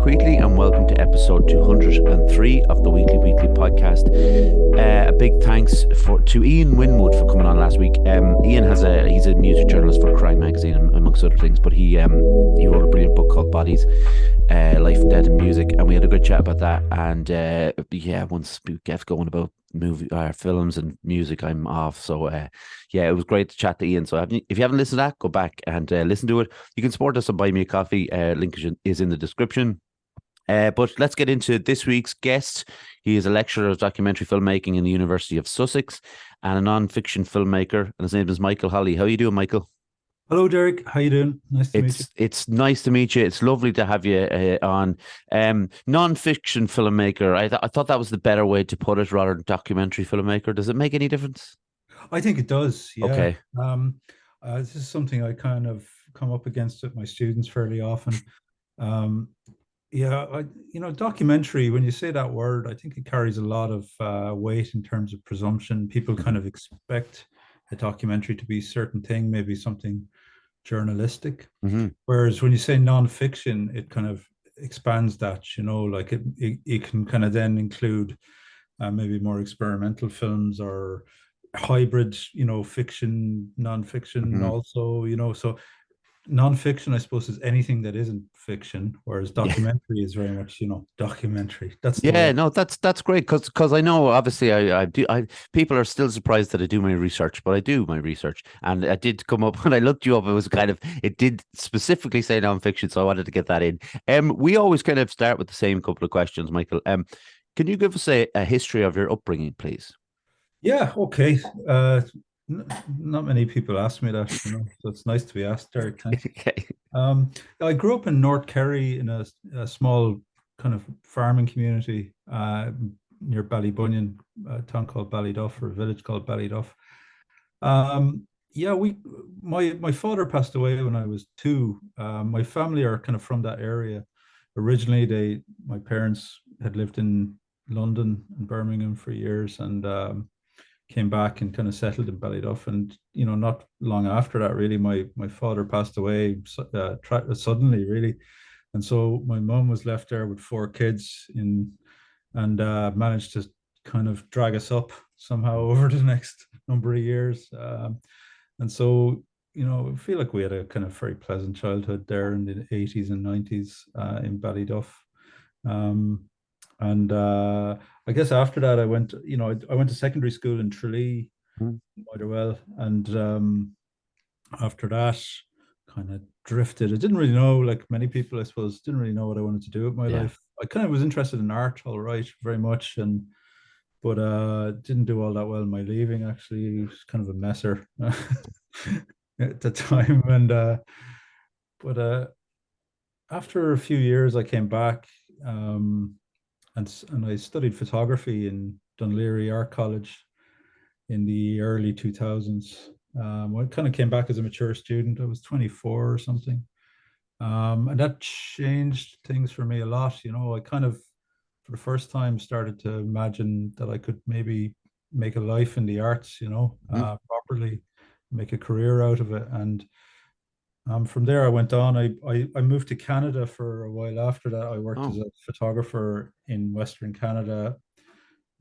Wheatley, and welcome to episode 203 of the Weekly podcast. A big thanks to Ian Winwood for coming on last week. Ian he's a music journalist for Crime Magazine, amongst other things, but he wrote a brilliant book called Bodies, Life and Death in Music, and we had a good chat about that. And once we get going about films and music, I'm off. So it was great to chat to Ian. So if you haven't listened to that, go back and listen to it. You can support us on Buy Me a Coffee. Link is in the description. But let's get into this week's guest. He is a lecturer of documentary filmmaking in the University of Sussex and a non-fiction filmmaker. And his name is Michael Holly. How are you doing, Michael? Hello, Derek. How you doing? Nice to meet you. It's nice to meet you. It's lovely to have you on. Non-fiction filmmaker. I thought that was the better way to put it rather than documentary filmmaker. Does it make any difference? I think it does. Yeah. Okay. This is something I kind of come up against with my students fairly often. Documentary, when you say that word, I think it carries a lot of weight in terms of presumption. People kind of expect a documentary to be a certain thing, maybe something journalistic. Mm-hmm. Whereas when you say non-fiction, it kind of expands that, like it can kind of then include maybe more experimental films or hybrid, fiction, non-fiction Mm-hmm. also, so non-fiction, I suppose, is anything that isn't fiction, whereas documentary is very much, documentary. That's the way. No, that's great because I know obviously I do. People are still surprised that I do my research, but I do my research, and I did come up when I looked you up. It did specifically say non-fiction, so I wanted to get that in. We always kind of start with the same couple of questions, Michael. Can you give us a history of your upbringing, please? Yeah, okay. Not many people ask me that, so it's nice to be asked, Derek. Thanks. Okay. I grew up in North Kerry in a small kind of farming community near Ballybunion, a town called Ballyduff, or a village called Ballyduff. My father passed away when I was 2. My family are kind of from that area. Originally, my parents had lived in London and Birmingham for years, and came back and kind of settled in Ballyduff. And not long after that, really, my father passed away suddenly, really. And so my mom was left there with 4 kids and managed to kind of drag us up somehow over the next number of years. And so, I feel like we had a kind of very pleasant childhood there in the 80s and 90s in Ballyduff. I guess after that, I went to secondary school in Tralee, Motherwell, and after that, kind of drifted. I didn't really know, like many people, I suppose, didn't really know what I wanted to do with my life. I kind of was interested in art, all right, very much, but didn't do all that well in my leaving. Actually, it was kind of a messer at the time, but after a few years, I came back. And I studied photography in Dunleary Art College in the early 2000s. I kind of came back as a mature student. I was 24 or something. And that changed things for me a lot. I kind of, for the first time, started to imagine that I could maybe make a life in the arts, properly, make a career out of it. And from there, I went on. I moved to Canada for a while after that. I worked as a photographer in Western Canada,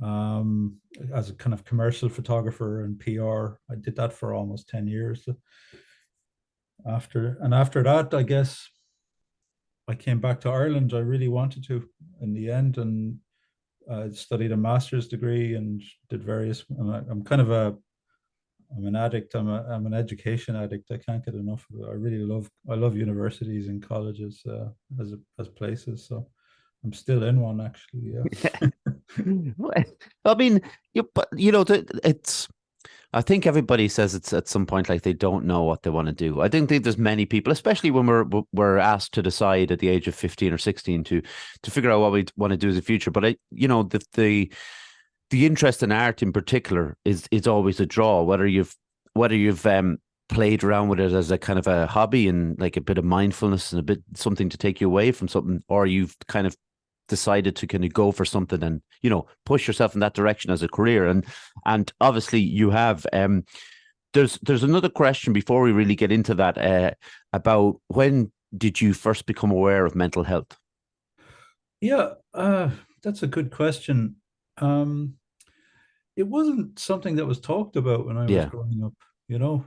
as a kind of commercial photographer and PR. I did that for almost 10 years. After that, I guess I came back to Ireland. I really wanted to in the end, and I studied a master's degree and did various. I'm kind of I'm an addict. I'm an education addict. I can't get enough of it. I love universities and colleges as places. So I'm still in one, actually. Yeah. I mean, it's. I think everybody says it's at some point like they don't know what they want to do. I don't think there's many people, especially when we're asked to decide at the age of 15 or 16 to figure out what we want to do in the future. But the interest in art in particular is always a draw, whether you've played around with it as a kind of a hobby and like a bit of mindfulness and a bit something to take you away from something, or you've kind of decided to kind of go for something and push yourself in that direction as a career. And obviously you have there's another question before we really get into that about when did you first become aware of mental health? Yeah, that's a good question. Um, it wasn't something that was talked about when I was Yeah. growing up, you know.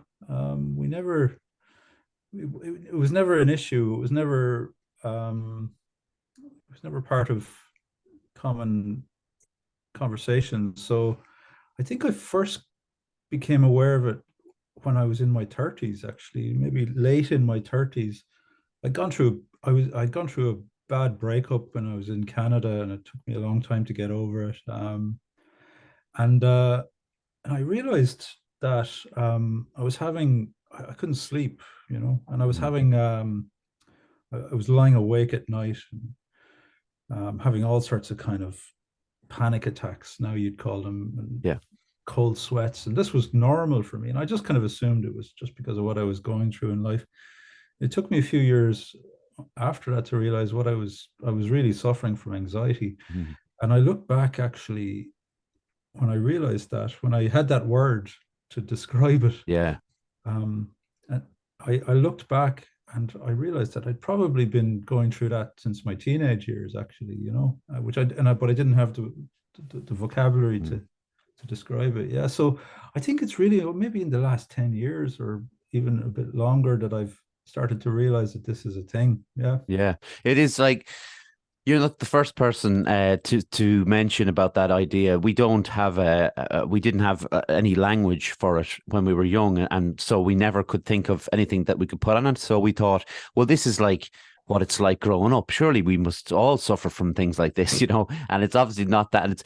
We never, it was never an issue. Um, it was never part of common conversations. So I think I first became aware of it when I was in my 30s, actually, maybe late in my 30s. I'd gone through a bad breakup when I was in Canada, and it took me a long time to get over it. And I realized that I couldn't sleep, you know, and Mhm. I was lying awake at night and having all sorts of kind of panic attacks, now you'd call them, and Yeah. cold sweats. And this was normal for me. And I just kind of assumed it was just because of what I was going through in life. It took me a few years after that to realize I was really suffering from anxiety. Mhm. And I look back actually when I realized that, when I had that word to describe it, Yeah. um, and I looked back and I realized that I'd probably been going through that since my teenage years, actually, you know, but I didn't have the vocabulary Mhm. to describe it. Yeah, so I think it's really maybe in the last 10 years or even a bit longer that I've started to realize that this is a thing. Yeah. Yeah. It is like you're not the first person to mention about that idea. We don't have we didn't have any language for it when we were young, and so we never could think of anything that we could put on it. So we thought, well, this is like what it's like growing up. Surely we must all suffer from things like this, you know. And it's obviously not that. It's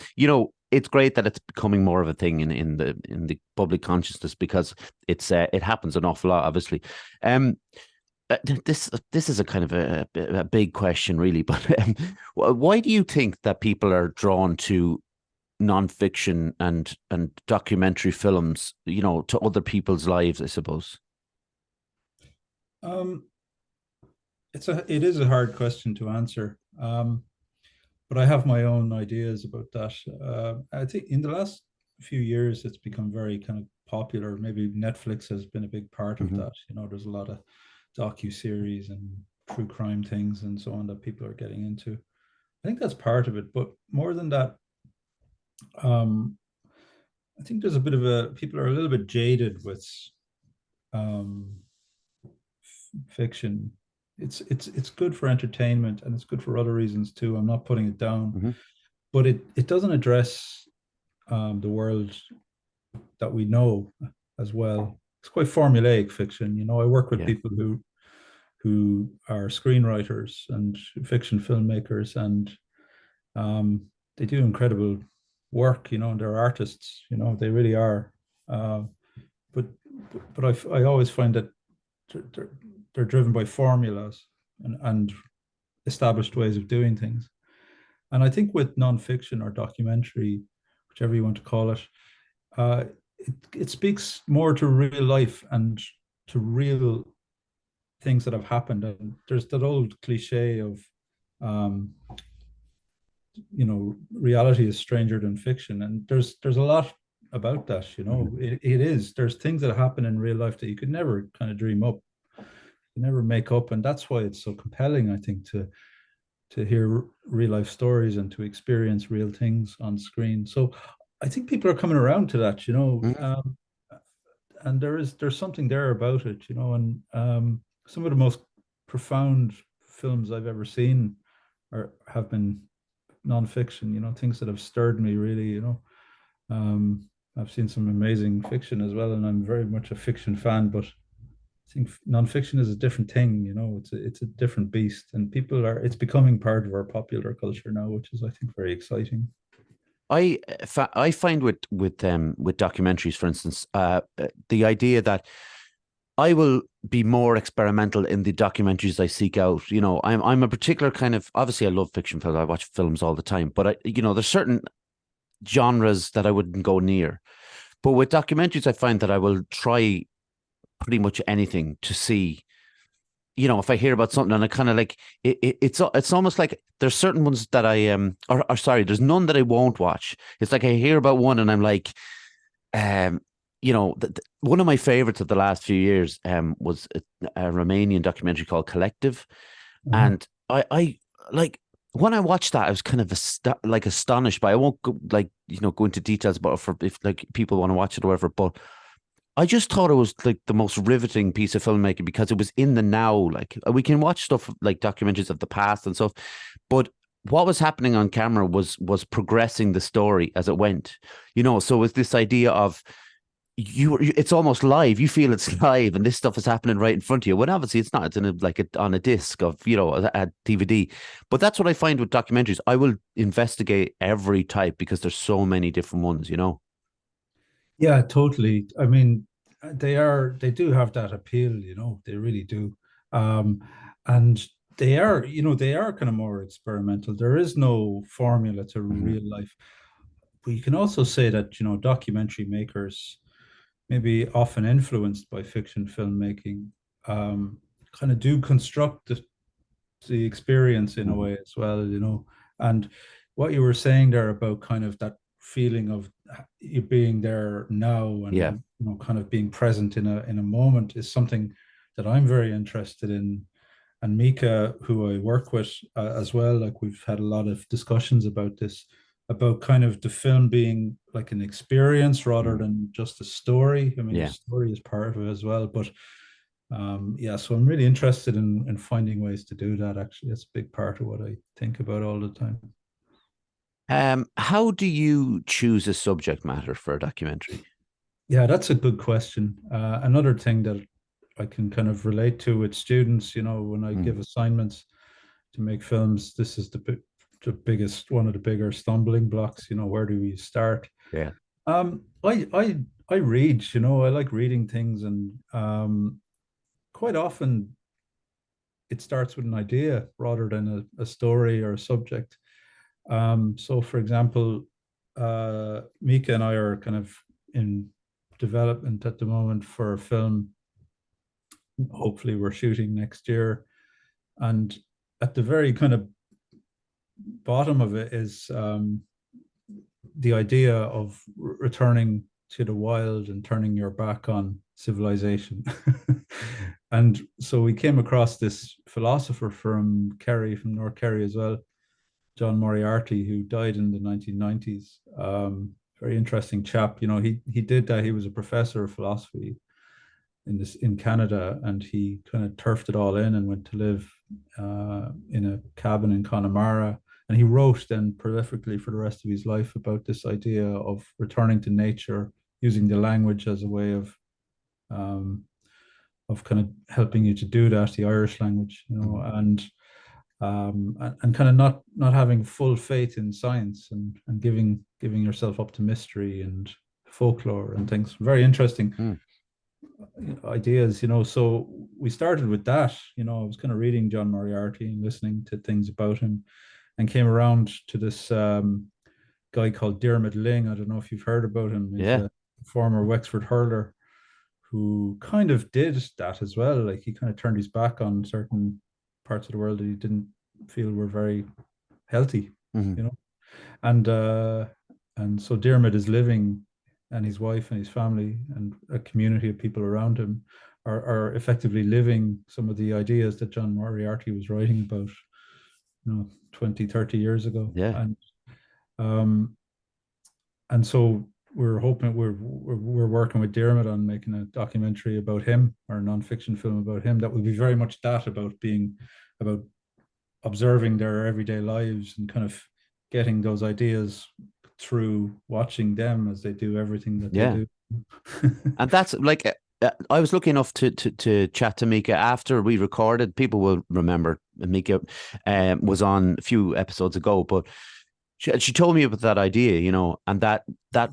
it's great that it's becoming more of a thing in the public consciousness because it happens an awful lot, obviously. Um, this is a kind of a big question, really. But why do you think that people are drawn to nonfiction and documentary films? You know, to other people's lives, I suppose. Um, it is a hard question to answer. But I have my own ideas about that. I think in the last few years, it's become very kind of popular. Maybe Netflix has been a big part of Hmm. that. You know, there's a lot of docu-series and true crime things and so on that people are getting into. I think that's part of it. But more than that, um, I think there's a bit of a people are a little bit jaded with um, fiction. It's good for entertainment and it's good for other reasons too. I'm not putting it down, Hmm. but it doesn't address the world that we know as well. It's quite formulaic fiction. You know, I work with Yeah. people who are screenwriters and fiction filmmakers, and um, they do incredible work. You know, and they're artists. You know, they really are. Uh, but I always find that they're, they're driven by formulas and established ways of doing things. And I think with nonfiction or documentary, whichever you want to call it, uh, it speaks more to real life and to real things that have happened. And there's that old cliche of, um, you know, reality is stranger than fiction. And there's a lot about that. You Hmm. know, it is. There's things that happen in real life that you could never kind of dream up, you never make up, and that's why it's so compelling. I think to hear real life stories and to experience real things on screen. So I think people are coming around to that, you know, Hmm. and there's something there about it, you know, and some of the most profound films I've ever seen are have been nonfiction, you know, things that have stirred me really, you know. I've seen some amazing fiction as well, and I'm very much a fiction fan, but I think nonfiction is a different thing, you know. It's a different beast, and people are. It's becoming part of our popular culture now, which is, I think, very exciting. I find with documentaries, for instance, the idea that I will be more experimental in the documentaries I seek out. You know, I'm a particular kind of obviously I love fiction films. I watch films all the time, but there's certain genres that I wouldn't go near. But with documentaries, I find that I will try pretty much anything to see. You know, if I hear about something and I kind of like it's almost like there's certain ones that I or sorry, there's none that I won't watch. It's like I hear about one and I'm like, um, one of my favorites of the last few years was a Romanian documentary called Collective, Uh-huh. and I like. when I watched that, I was kind of like astonished by. I won't go, like go into details about it for if like people want to watch it or whatever. But I just thought it was like the most riveting piece of filmmaking because it was in the now. Like we can watch stuff like documentaries of the past and stuff, but what was happening on camera was progressing the story as it went. So it was this idea of it's almost live. You feel it's live, and this stuff is happening right in front of you. When obviously it's not. It's in on a disc of a DVD. But that's what I find with documentaries. I will investigate every type because there's so many different ones. Yeah, totally. I mean, they do have that appeal, they really do. Um, and they are kind of more experimental. There is no formula to Mhm. real life. But you can also say that, documentary makers, maybe often influenced by fiction filmmaking, um, kind of do construct the experience in a Mhm. way as well, And what you were saying there about kind of that feeling of you being there now Yeah, and kind of being present in a moment is something that I'm very interested in. And Mika, who I work with as well, like we've had a lot of discussions about this, about kind of the film being like an experience rather Mhm. than just a story. I mean, the Yeah. story is part of it as well, but yeah, so I'm really interested in finding ways to do that. Actually, that's a big part of what I think about all the time. How do you choose a subject matter for a documentary? Yeah, that's a good question. Another thing that I can kind of relate to with students, when I give Mm. assignments to make films, this is the biggest one of the bigger stumbling blocks. Where do we start? Yeah. I read. I like reading things, and quite often it starts with an idea rather than a story or a subject. So, for example, Mika and I are kind of in development at the moment for a film. Hopefully, we're shooting next year. And at the very kind of bottom of it is the idea of returning to the wild and turning your back on civilization. And so we came across this philosopher from Kerry, from North Kerry as well, John Moriarty, who died in the 1990s. Very interesting chap. He did that. He was a professor of philosophy in Canada, and he kind of turfed it all in and went to live in a cabin in Connemara. And he wrote then prolifically for the rest of his life about this idea of returning to nature, using the language as a way um, of kind of helping you to do that, the Irish language, Mhm. and kind of not having full faith in science and giving yourself up to mystery and folklore and things. Very interesting Mm. ideas. So we started with that. I was kind of reading John Moriarty and listening to things about him, and came around to this guy called Dermot Ling. I don't know if you've heard about him. He's Yeah. a former Wexford hurler who kind of did that as well. Like he kind of turned his back on certain parts of the world that he didn't feel were very healthy, Mhm. you know. And so Dermot is living, and his wife and his family and a community of people around him are effectively living some of the ideas that John Moriarty was writing about, 20, 30 years ago. Yeah. Um, and so we're working with Dermot on making a documentary about him, or a nonfiction film about him, that will be very much that, about observing their everyday lives and kind of getting those ideas through watching them as they do everything that they Yeah. do. And that's like I was lucky enough to chat to Mika after we recorded. People will remember Mika was on a few episodes ago, but she told me about that idea, and that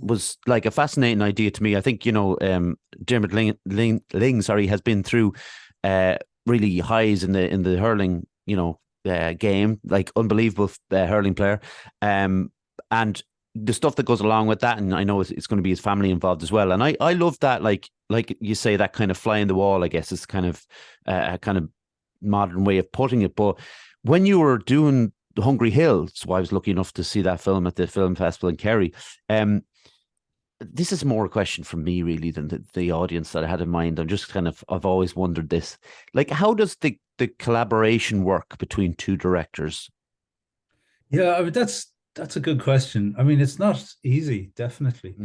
was like a fascinating idea to me. I think Dermot Ling, sorry, has been through really highs in the hurling, game, like unbelievable hurling player, and the stuff that goes along with that, and I know it's going to be his family involved as well. And I love that, like you say, that kind of fly in the wall, I guess, is kind of a kind of modern way of putting it. But when you were doing the Hungry Hill, so I was lucky enough to see that film at the film festival in Kerry. Um, this is more a question from me really than the audience that I had in mind. I've always wondered this, like, how does the collaboration work between two directors? Yeah, I mean, that's a good question. I mean, it's not easy, definitely.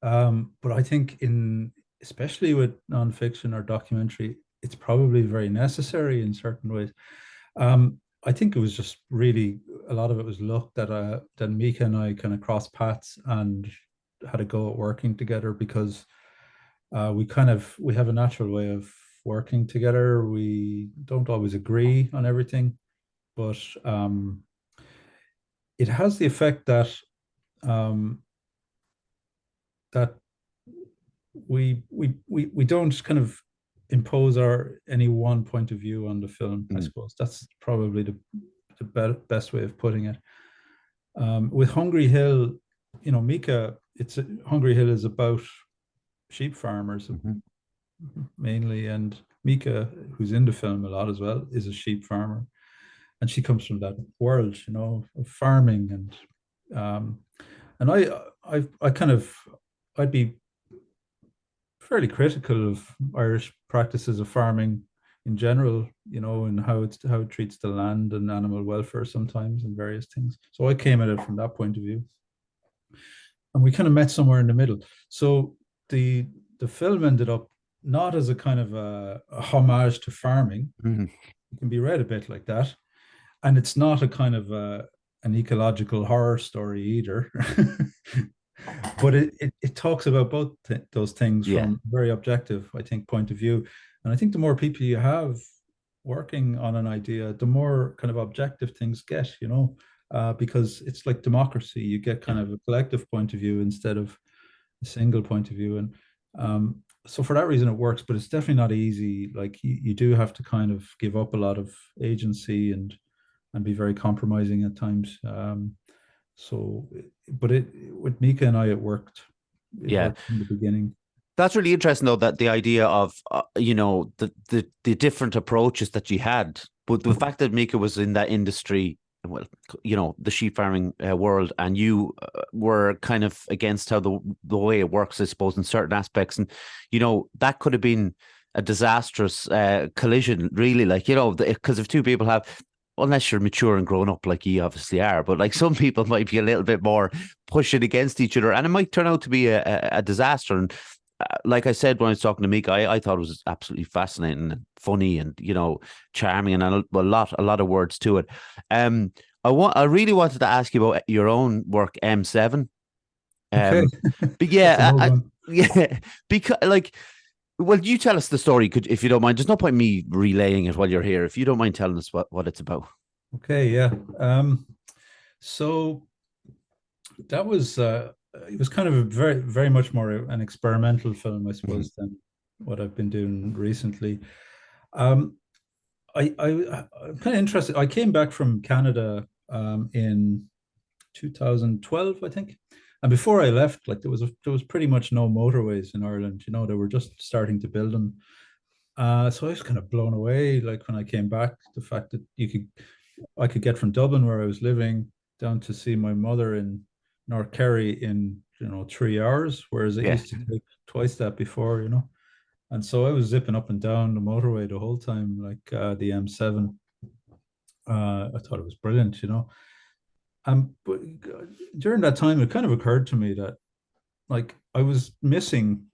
Mm, But I think in especially with nonfiction or documentary, it's probably very necessary in certain ways. I think it was just really a lot of it was luck that that Mika and I kind of crossed paths and had a go at working together because we have a natural way of working together. We don't always agree on everything, but it has the effect that um, that we don't kind of impose our any one point of view on the film. I mm, suppose that's probably best way of putting it. With Hungry Hill, you know, Mika, Hungry Hill is about sheep farmers mhm. mainly, and Mika, who's in the film a lot as well, is a sheep farmer, and she comes from that world, you know, of farming um, and I kind of I'd be fairly critical of Irish practices of farming in general, you know, and how it treats the land and animal welfare sometimes and various things. So I came at it from that point of view, and we kind of met somewhere in the middle. So the the film ended up not as a kind of a homage to farming. Mhm. It can be read a bit like that, and it's not a kind of an ecological horror story either. But it talks about both those things Yeah, from a very objective, I think, point of view. And I think the more people you have working on an idea, the more kind of objective things get, you know, because it's like democracy. You get kind yeah, of a collective point of view instead of a single point of view. And so for that reason, it works, but it's definitely not easy. Like you do have to kind of give up a lot of agency and be very compromising at times. So, but it with Mika and I, it worked. It yeah. worked from the beginning. That's really interesting, though, that the idea of the different approaches that you had, but the fact that Mika was in that industry, well, the sheep farming world, and you were kind of against how the way it works, I suppose, in certain aspects, and that could have been a disastrous collision, really, like because if two people have. Unless you're mature and grown up like you obviously are, but like some people might be a little bit more pushing against each other, and it might turn out to be a disaster. And like I said when I was talking to Mika, I thought it was absolutely fascinating and funny and charming and a lot of words to it. Um, I really wanted to ask you about your own work, M7. Okay, Um, but that's an yeah, old one. yeah, because like, well, you tell us the story, if you don't mind. There's no point me relaying it while you're here. If you don't mind telling us what it's about. Okay, yeah. So that was it was kind of a very much more an experimental film, I Mhm. suppose, than what I've been doing recently. Um, I'm kind of interested. I came back from Canada in 2012, I think. And before I left, like there was pretty much no motorways in Ireland. You know, they were just starting to build them. So I was kind of blown away, like when I came back, the fact that I could get from Dublin, where I was living, down to see my mother in North Kerry in 3 hours, whereas it Yeah. used to take twice that before, you know. And so I was zipping up and down the motorway the whole time, like the M7. I thought it was brilliant, you know. But during that time, it kind of occurred to me that like I was missing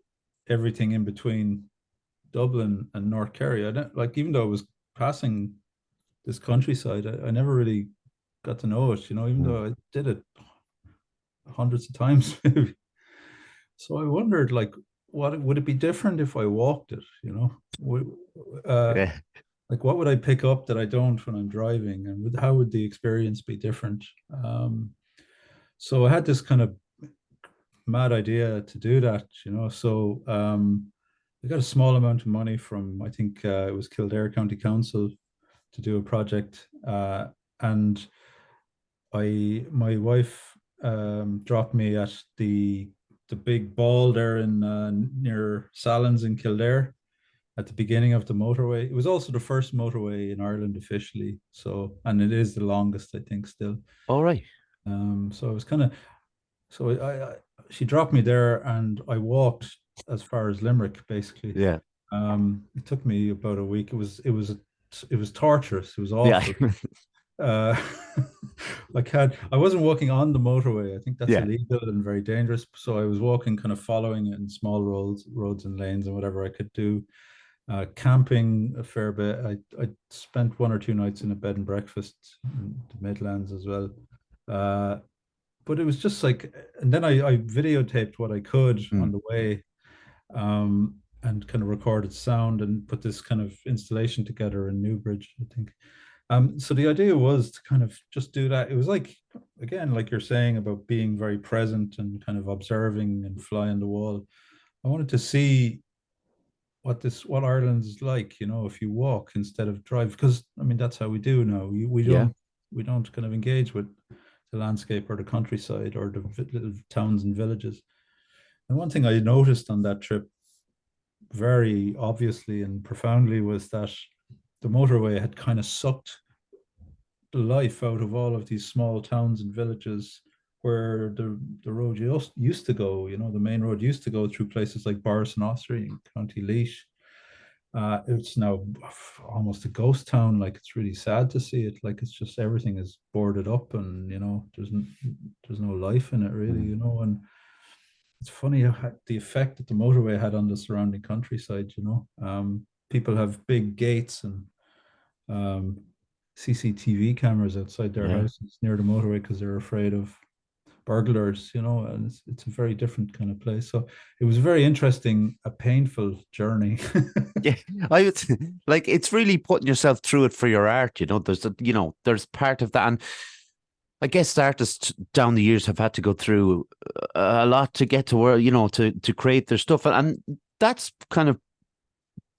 everything in between Dublin and North Kerry. I don't like even though I was passing this countryside, I never really got to know it, you know, even Mm. though I did it hundreds of times. Maybe. So I wondered like what would it be different if I walked it, you know? Uh, Yeah. like what would I pick up that I don't when I'm driving, and how would the experience be different? So I had this kind of mad idea to do that, you know. So I got a small amount of money from I think it was Kildare County Council to do a project, and my wife dropped me at the big ball there in near Salins in Kildare at the beginning of the motorway. It was also the first motorway in Ireland officially, so and it is the longest I think still. All right. So I was kind of so she dropped me there, and I walked as far as Limerick, basically. Yeah. It took me about a week. It was torturous. It was Yeah. awful. uh, I wasn't walking on the motorway. I think that's Yeah. illegal and very dangerous. So I was walking, kind of following it in small roads and lanes and whatever I could do. Camping a fair bit. I spent 1 or 2 nights in a bed and breakfast in the Midlands as well. Uh, but it was just like, and then I videotaped what I could on Mm. the way, and kind of recorded sound and put this kind of installation together in Newbridge, I think. So the idea was to kind of just do that. It was like, again, like you're saying about being very present and kind of observing and fly on the wall. I wanted to see what Ireland's like, if you walk instead of drive, because I mean that's how we do now. Yeah. We don't kind of engage with the landscape or the countryside or the little towns and villages. And one thing I noticed on that trip very obviously and profoundly was that the motorway had kind of sucked the life out of all of these small towns and villages where the road used to go. The main road used to go through places like Borris and Ossory and County Laois. It's now almost a ghost town. Like, it's really sad to see it. Like, it's just everything is boarded up, and there's no life in it really. Mm. And it's funny how the effect that the motorway had on the surrounding countryside. People have big gates and um, CCTV cameras outside their Yeah. houses near the motorway because they're afraid of burglars, and it's a very different kind of place. So it was a very interesting, a painful journey. Yeah, I would like it's really putting yourself through it for your art. There's part of that, and I guess the artists down the years have had to go through a lot to get to where to create their stuff, and that's kind of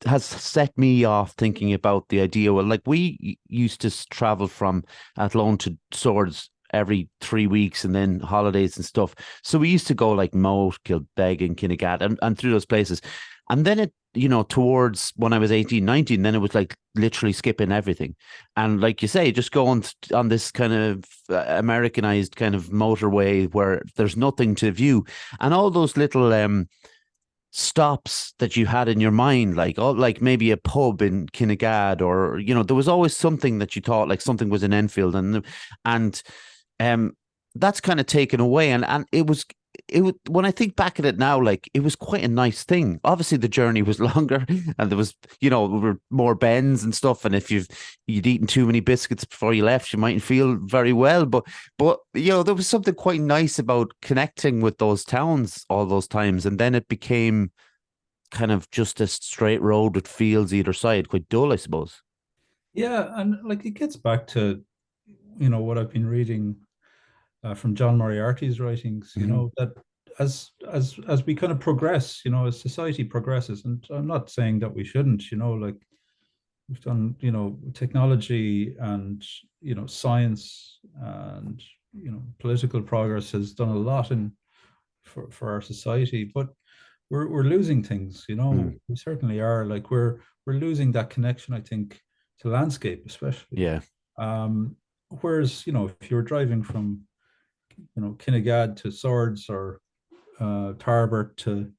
has set me off thinking about the idea. Well, like we used to travel from Athlone to Swords every 3 weeks and then holidays and stuff. So we used to go like Moat, Kilbeg and Kinnegad and through those places. And then towards when I was 18, 19, then it was like literally skipping everything. And like you say, just going on this kind of Americanized kind of motorway where there's nothing to view. And all those little stops that you had in your mind, like maybe a pub in Kinnegad, or there was always something that you thought like something was in Enfield, and um that's kind of taken away, and it was when I think back at it now, like it was quite a nice thing. Obviously the journey was longer and there was more bends and stuff, and if you'd eaten too many biscuits before you left, you mightn't feel very well, but there was something quite nice about connecting with those towns all those times, and then it became kind of just a straight road with fields either side, quite dull, I suppose. Yeah, and like it gets back to what I've been reading from John Moriarty's writings. Hmm. That as we kind of progress, as society progresses, and I'm not saying that we shouldn't. Like we've done, technology and science and political progress has done a lot in for our society, but we're losing things. Mm. We certainly are. Like we're losing that connection, I think, to landscape, especially. Yeah. Um, Whereas if you're driving from Kinnegad to Swords or Tarbert to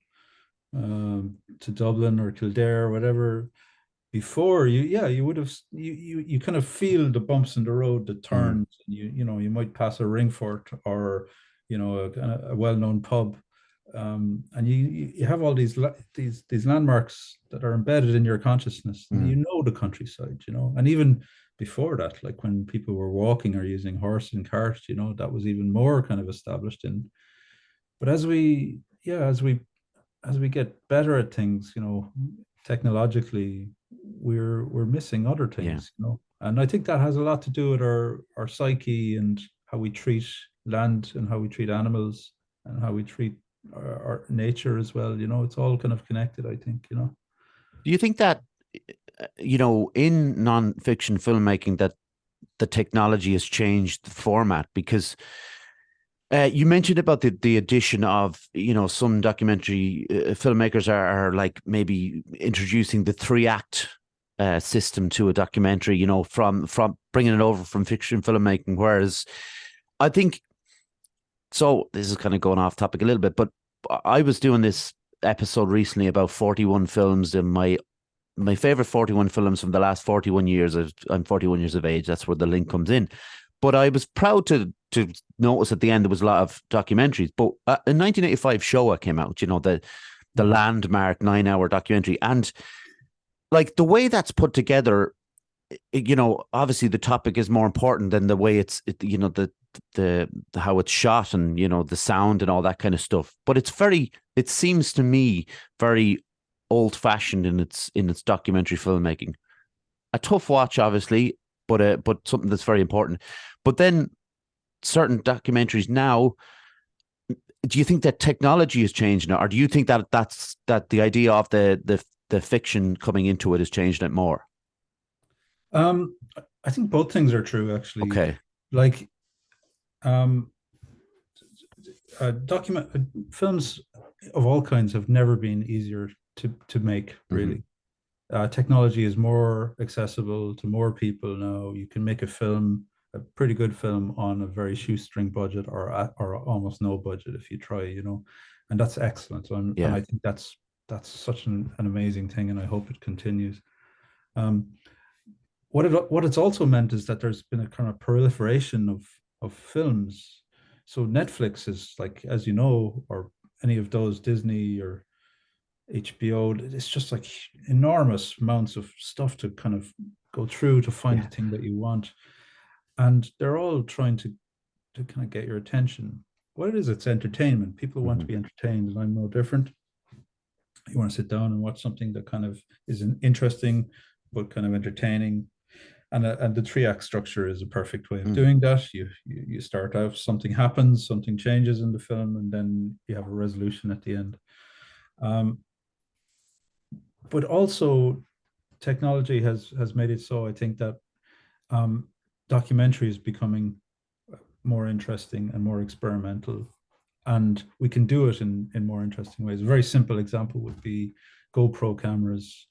Dublin or Kildare or whatever, before you would have you kind of feel the bumps in the road, the Mm. turns. You might pass a ring fort or a well-known pub, and you have all these landmarks that are embedded in your consciousness, and Mm. the countryside, and even before that, like when people were walking or using horse and cart, that was even more kind of established in. But as we get better at things, technologically, we're missing other Yeah. things, and I think that has a lot to do with our psyche and how we treat land and how we treat animals and how we treat our nature as well. It's all kind of connected, I think. Do you think that in non-fiction filmmaking that the technology has changed the format? Because you mentioned about the addition of some documentary filmmakers are like maybe introducing the three-act system to a documentary, from bringing it over from fiction filmmaking, whereas I think, so this is kind of going off topic a little bit, but I was doing this episode recently about 41 films in my my favorite 41 films from the last 41 years. I'm 41 years of age. That's where the link comes in. But I was proud to notice at the end there was a lot of documentaries. But in 1985, Showa came out. The landmark 9-hour documentary, and like the way that's put together. Obviously the topic is more important than the way the how it's shot and the sound and all that kind of stuff. But it seems to me very old fashioned in its documentary filmmaking. A tough watch, obviously, but something that's very important. But then certain documentaries now, do you think that technology has changed now, or do you think that the idea of the fiction coming into it has changed it more? Um, I think both things are true, actually. Okay. Like, um, document films of all kinds have never been easier to make, really. Technology is more accessible to more people now. You can make a pretty good film on a very shoestring budget, or almost no budget if you try, and that's excellent. And Yeah. I think that's such an amazing thing, and I hope it continues. Um, what it's also meant is that there's been a kind of proliferation of films. So Netflix is, like, as you know, or any of those, Disney or HBO, it's just like enormous amounts of stuff to kind of go through to find Yeah. the thing that you want. And they're all trying to kind of get your attention. What it is, it's entertainment. People want to be entertained, and I'm no different. You want to sit down and watch something that kind of is interesting, but kind of entertaining. And the three act structure is a perfect way of doing that. You start out, something happens, something changes in the film, and then you have a resolution at the end. But also, technology has made it so, I think, that documentary is becoming more interesting and more experimental, and we can do it in more interesting ways. A very simple example would be GoPro cameras,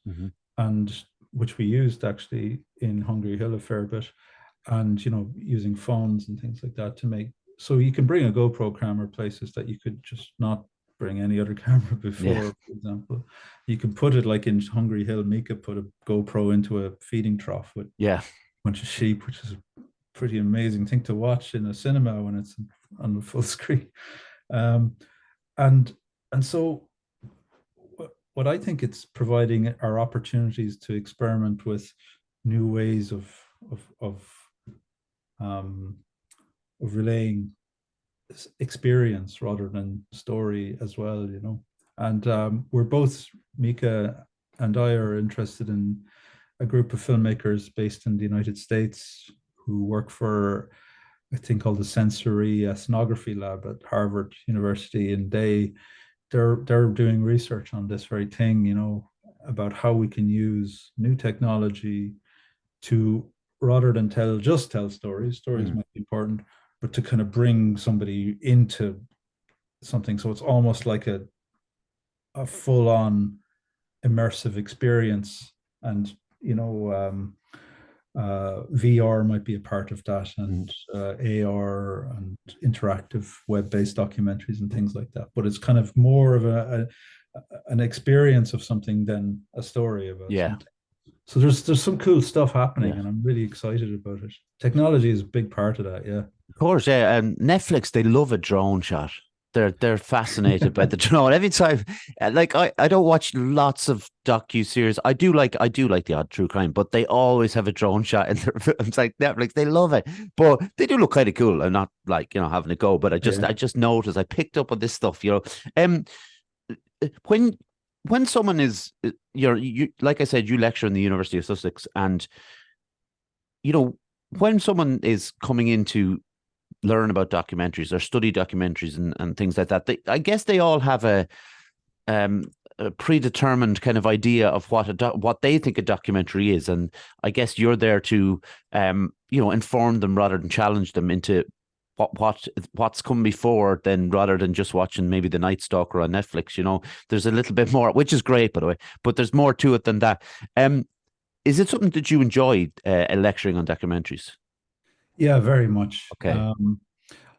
and which we used actually in Hungry Hill a fair bit, and using phones and things like that to make, so you can bring a GoPro camera places that you could just not bring any other camera before. Yeah. For example, you can put it, like in Hungry Hill, Mika put a GoPro into a feeding trough with Yeah. bunch of sheep, which is a pretty amazing thing to watch in a cinema when it's on the full screen. Um, and so what I think it's providing are opportunities to experiment with new ways of um, relaying experience rather than story as well, And we're both, Mika and I, are interested in a group of filmmakers based in the United States who work for a thing called the Sensory Ethnography Lab at Harvard University, and they're doing research on this very thing, about how we can use new technology to, rather than tell stories. Stories might be important, but to kind of bring somebody into something, so it's almost like a full-on immersive experience. And VR might be a part of that, and AR and interactive web-based documentaries and things like that. But it's kind of more of an experience of something than a story about something. So there's some cool stuff happening, and I'm really excited about it. Technology is a big part of that, yeah. Of course, yeah. And Netflix, they love a drone shot. They're fascinated by the drone. Every time, like I don't watch lots of docu-series. I do like the odd true crime, but they always have a drone shot in their films. Like Netflix, they love it. But they do look kind of cool. I'm not like having a go, but I just noticed, I picked up on this stuff. When someone is, you like I said, you lecture in the University of Sussex, and when someone is coming in to learn about documentaries or study documentaries and things like that, I guess they all have a predetermined kind of idea of what they think a documentary is, and I guess you're there to inform them rather than challenge them into what's come before, then rather than just watching maybe The Night Stalker on Netflix. There's a little bit more, which is great, by the way, but there's more to it than that. Is it something that you enjoy, lecturing on documentaries? Yeah, very much. Okay.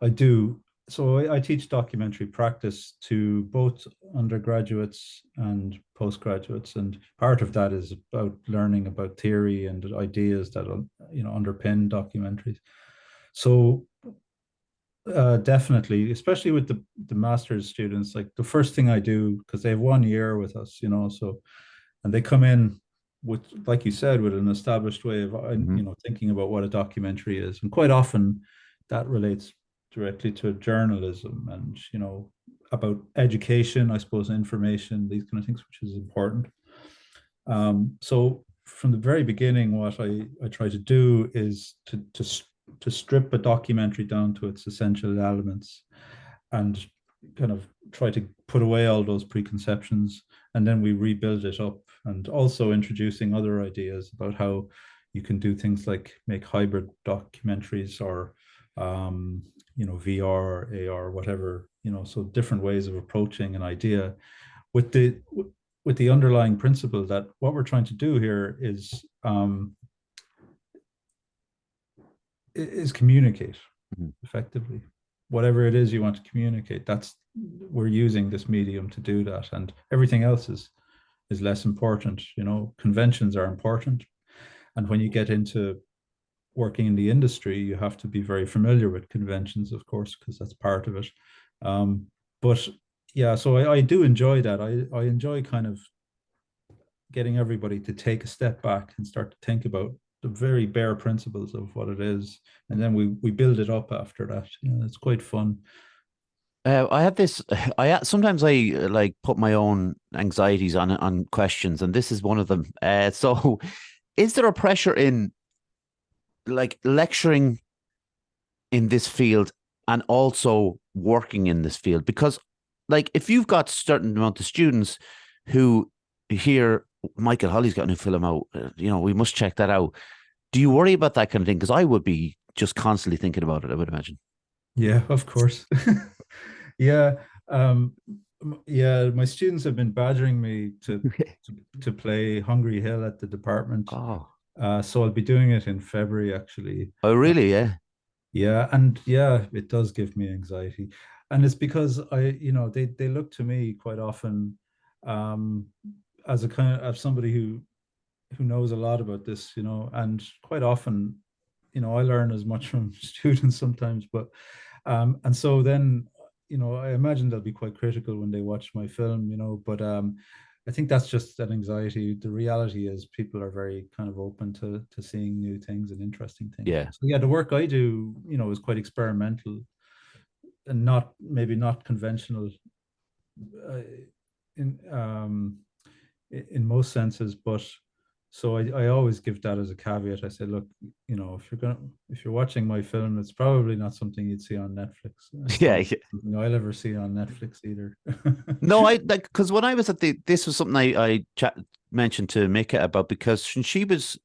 I do. So I teach documentary practice to both undergraduates and postgraduates, and part of that is about learning about theory and ideas that underpin documentaries. So definitely, especially with the master's students, like the first thing I do, because they have 1 year with us, so and they come in with, like you said, with an established way of Hmm. thinking about what a documentary is, and quite often that relates directly to journalism and about education, I suppose, information, these kind of things, which is important. So from the very beginning, what I try to do is to strip a documentary down to its essential elements and kind of try to put away all those preconceptions, and then we rebuild it up, and also introducing other ideas about how you can do things like make hybrid documentaries, or VR or AR, whatever, so different ways of approaching an idea with the underlying principle that what we're trying to do here is communicate Hmm. effectively. Whatever it is you want to communicate, that's we're using this medium to do that, and everything else is less important. Conventions are important, and when you get into working in the industry, you have to be very familiar with conventions, of course, because that's part of it. But yeah, so I do enjoy that. I enjoy kind of getting everybody to take a step back and start to think about the very bare principles of what it is, and then we build it up after that. It's quite fun. I have this. I sometimes I like put my own anxieties on questions, and this is one of them. So, is there a pressure in like lecturing in this field and also working in this field? Because, like, if you've got a certain amount of students who hear Michael Holly's got a new film out, we must check that out. Do you worry about that kind of thing? Because I would be just constantly thinking about it, I would imagine. Yeah, of course. Yeah. Yeah, my students have been badgering me to play Hungry Hill at the department. Oh, So I'll be doing it in February, actually. oh, really? Yeah. Yeah, and yeah, it does give me anxiety. And it's because they look to me quite often, um, as a kind of somebody who knows a lot about this, and quite often, I learn as much from students sometimes, but and so then, I imagine they'll be quite critical when they watch my film, but I think that's just an anxiety. The reality is people are very kind of open to seeing new things and interesting things. Yeah. So yeah, the work I do, is quite experimental and not maybe not conventional uh, in in most senses, but so I always give that as a caveat. I say, look, if you're watching my film, it's probably not something you'd see on Netflix. It's Yeah. probably Yeah. something I'll ever see on Netflix either. No, I like because when I was at this was something I mentioned to Mika about because when she was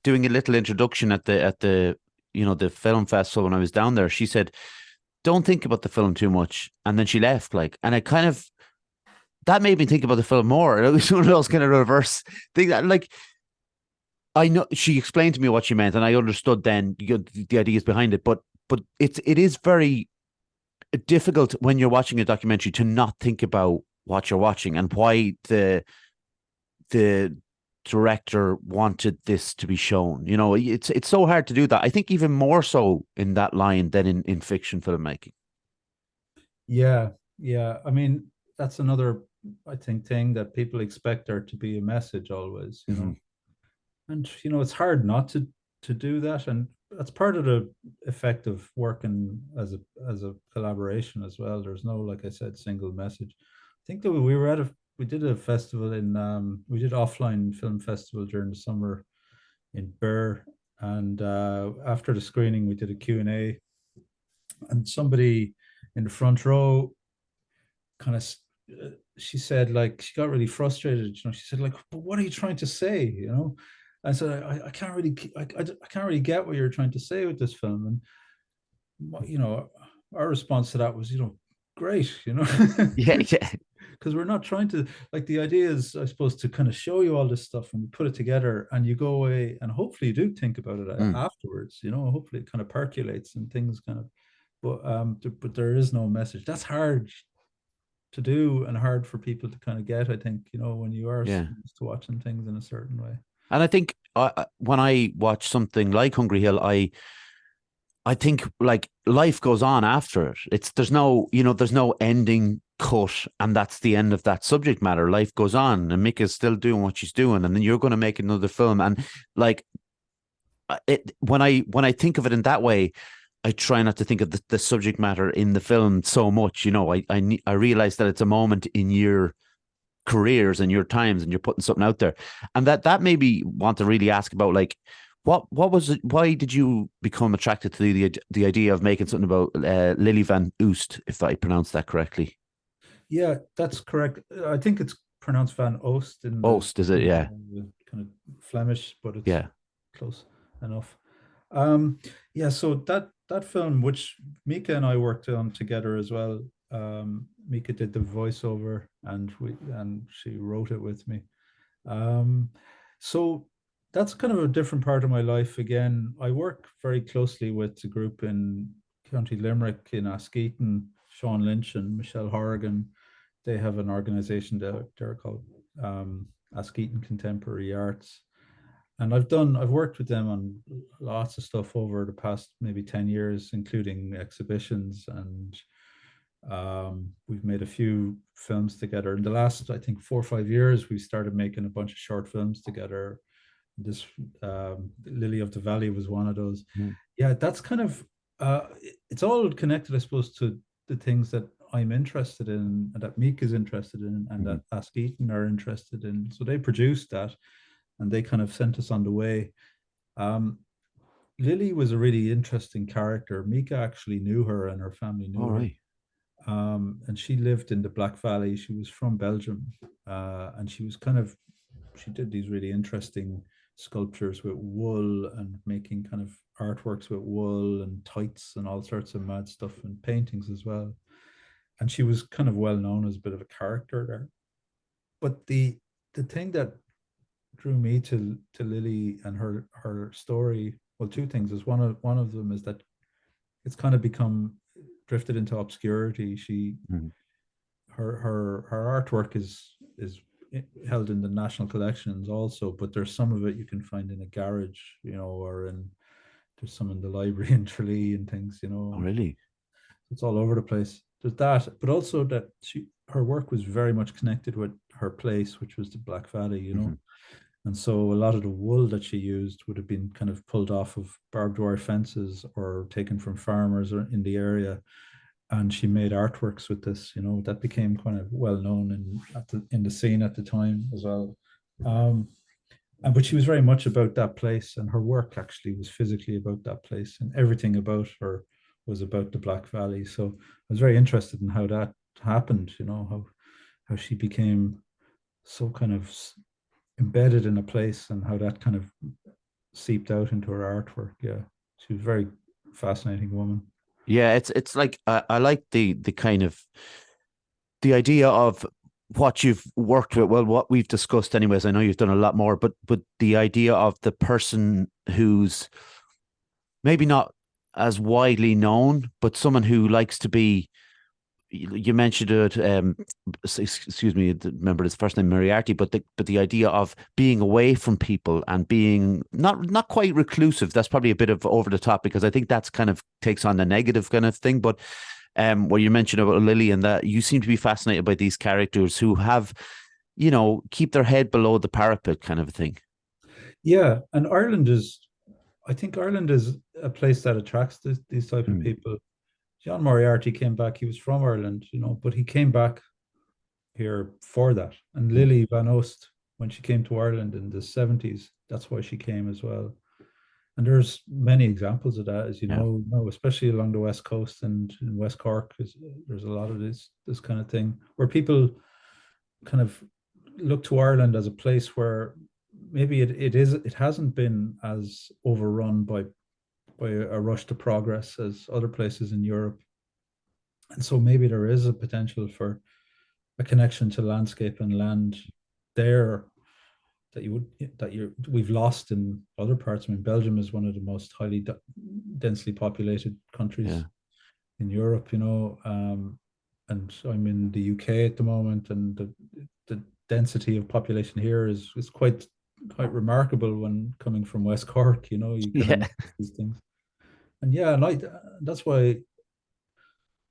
doing a little introduction at the the film festival when I was down there, she said, "Don't think about the film too much," and then she left. Like, and I kind of that made me think about the film more. It was one of those kind of reverse things. Like, I know she explained to me what she meant, and I understood then the ideas behind it. But it is very difficult when you're watching a documentary to not think about what you're watching and why the director wanted this to be shown. It's so hard to do that. I think even more so in that line than in fiction filmmaking. Yeah, yeah. I mean, that's another, I think, thing that people expect there to be a message always, Mm-hmm. and it's hard not to do that, and that's part of the effect of working as a collaboration as well. There's no, like I said, single message. I think that we did a festival we did offline film festival during the summer in Burr, and after the screening we did a Q&A, and somebody in the front row kind of she said, like, she got really frustrated. She said, like, but what are you trying to say? I said, I can't really I can't really get what you're trying to say with this film. And our response to that was, great, Yeah, yeah. because we're not trying to, like, the idea is, I suppose, to kind of show you all this stuff and we put it together and you go away and hopefully you do think about it Mm. afterwards. Hopefully it kind of percolates and things kind of but there is no message. That's hard to do and hard for people to kind of get. I think when you are Yeah. used to watching things in a certain way. And I think when I watch something like Hungry Hill, I think like life goes on after it. There's no, there's no ending cut, and that's the end of that subject matter. Life goes on, and Mick is still doing what she's doing, and then you're going to make another film. And like when I think of it in that way, I try not to think of the subject matter in the film so much. I realize that it's a moment in your careers and your times, and you're putting something out there, and that made me want to really ask about like what was it? Why did you become attracted to the idea of making something about Lily Van Oost, if I pronounced that correctly? Yeah, that's correct. I think it's pronounced Van Oost in Oost, is it? Yeah, the kind of Flemish, but it's yeah. close enough. Um, yeah, so that film, which Mika and I worked on together as well. Mika did the voiceover, and she wrote it with me. Um, so that's kind of a different part of my life. Again, I work very closely with a group in County Limerick in Askeaton, Sean Lynch and Michelle Horrigan. They have an organization they're called Askeaton Contemporary Arts. And I've worked with them on lots of stuff over the past maybe 10 years, including exhibitions, and we've made a few films together. In the last, I think, 4 or 5 years, we started making a bunch of short films together. This Lily of the Valley was one of those. Mm. Yeah, that's kind of it's all connected, I suppose, to the things that I'm interested in, and that Meek is interested in, and Mm-hmm. that Ask Eaton are interested in. So they produced that, and they kind of sent us on the way. Um, Lily was a really interesting character. Mika actually knew her, and her family All knew her. right. And she lived in the Black Valley. She was from Belgium, and she did these really interesting sculptures with wool and making kind of artworks with wool and tights and all sorts of mad stuff and paintings as well. And she was kind of well known as a bit of a character there. But the thing that drew me to Lily and her story, well, two things is one of them is that it's kind of become drifted into obscurity. She Mm-hmm. her artwork is held in the national collections also, but there's some of it you can find in a garage, or there's some in the library in Tralee and things, Oh, and really? it's all over the place. There's that, but also that her work was very much connected with her place, which was the Black Valley, Mm-hmm. and so a lot of the wool that she used would have been kind of pulled off of barbed wire fences or taken from farmers or in the area, and she made artworks with this. That became kind of well known in the scene at the time as well. Um, but she was very much about that place, and her work actually was physically about that place, and everything about her was about the Black Valley. So I was very interested in how that happened. How she became so kind of embedded in a place, and how that kind of seeped out into her artwork. Yeah, she was a very fascinating woman. Yeah, it's like I like the kind of the idea of what you've worked with. Well, what we've discussed, anyways. I know you've done a lot more, but the idea of the person who's maybe not as widely known, but someone who likes to be. You mentioned it. Excuse me. Remember his first name Moriarty, but the idea of being away from people and being not quite reclusive. That's probably a bit of over the top, because I think that's kind of takes on a negative kind of thing. But what you mentioned about Lily, and that you seem to be fascinated by these characters who have, keep their head below the parapet, kind of a thing. Yeah, and I think Ireland is a place that attracts these type of Mm, people. John Moriarty came back. He was from Ireland, but he came back here for that. And mm, Lily Van Oost, when she came to Ireland in the 70s, that's why she came as well. And there's many examples of that, as you yeah, know, especially along the west coast and in West Cork. There's a lot of this kind of thing where people kind of look to Ireland as a place where maybe it hasn't been as overrun by a rush to progress as other places in Europe. And so maybe there is a potential for a connection to landscape and land there that we've lost in other parts. I mean, Belgium is one of the most highly densely populated yeah. countries in Europe, and I'm in the UK at the moment, and the density of population here is quite remarkable when coming from West Cork. You kind of Yeah. notice these things, and yeah, and that's why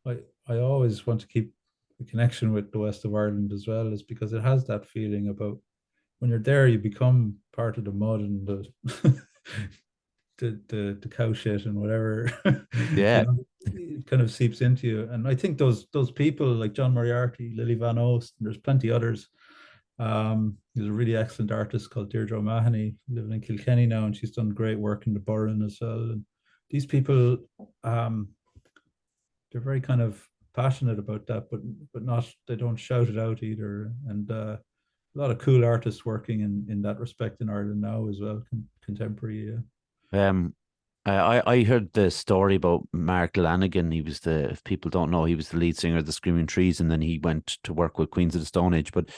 I I always want to keep a connection with the west of Ireland as well, is because it has that feeling about when you're there, you become part of the mud and the the cow shit and whatever, Yeah. it kind of seeps into you. And I think those people like John Moriarty, Lily Van Oost, and there's plenty others. There's a really excellent artist called Deirdre O'Mahony living in Kilkenny now, and she's done great work in the Burren as well. And these people, um, they're very kind of passionate about that, but not they don't shout it out either. And a lot of cool artists working in that respect in Ireland now as well, contemporary. Yeah. Um, I heard the story about Mark Lanigan. He was if people don't know, he was the lead singer of the Screaming Trees, and then he went to work with Queens of the Stone Age. But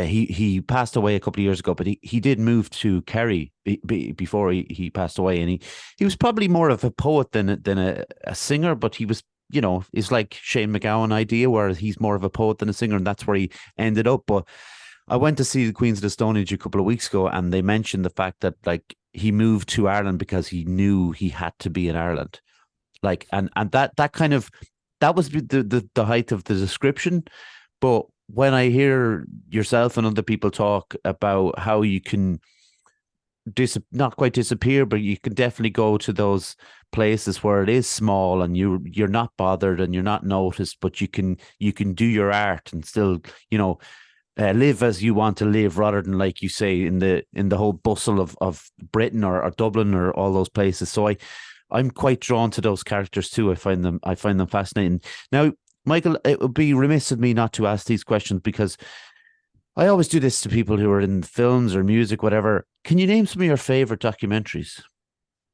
he passed away a couple of years ago. But he did move to Kerry before he passed away, and he was probably more of a poet than a singer. But he was, it's like Shane MacGowan idea, where he's more of a poet than a singer, and that's where he ended up. But I went to see the Queens of the Stone Age a couple of weeks ago, and they mentioned the fact that like he moved to Ireland because he knew he had to be in Ireland. Like, and that kind of that was the height of the description. But when I hear yourself and other people talk about how you can not quite disappear, but you can definitely go to those places where it is small and you're not bothered and you're not noticed, but you can do your art and still, live as you want to live, rather than, like you say, in the whole bustle of Britain or Dublin or all those places. So I'm quite drawn to those characters too. I find them fascinating. Now, Michael, it would be remiss of me not to ask these questions, because I always do this to people who are in films or music, whatever. Can you name some of your favorite documentaries?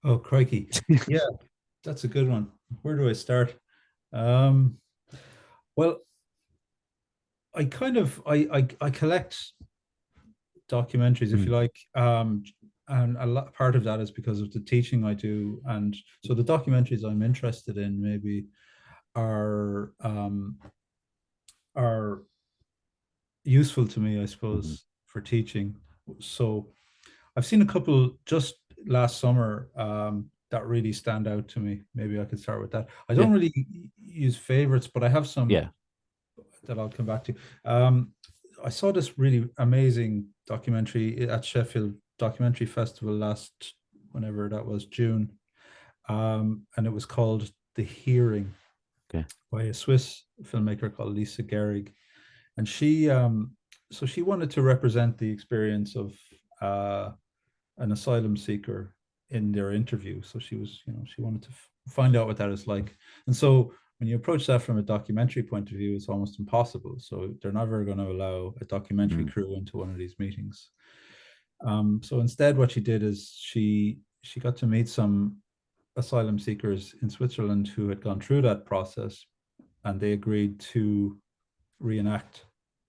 Oh, crikey. Yeah, that's a good one. Where do I start? Um, well, I kind of I collect documentaries, if Mm, you like. And a lot part of that is because of the teaching I do. And so the documentaries I'm interested in maybe are useful to me, I mhm. suppose, for teaching. So I've seen a couple just last summer that really stand out to me. Maybe I could start with that. I Yeah, don't really use favorites, but I have some yeah, that I'll come back to. Um, I saw this really amazing documentary at Sheffield Documentary Festival last, whenever that was, June, and it was called The Hearing okay. by a Swiss filmmaker called Lisa Gehrig, and she wanted to represent the experience of uh, an asylum seeker in their interview. So she wanted to find out what that is like. And so when you approach that from a documentary point of view, it's almost impossible. So they're never going to allow a documentary Mm, crew into one of these meetings. So instead, what she did is she got to meet some asylum seekers in Switzerland who had gone through that process, and they agreed to reenact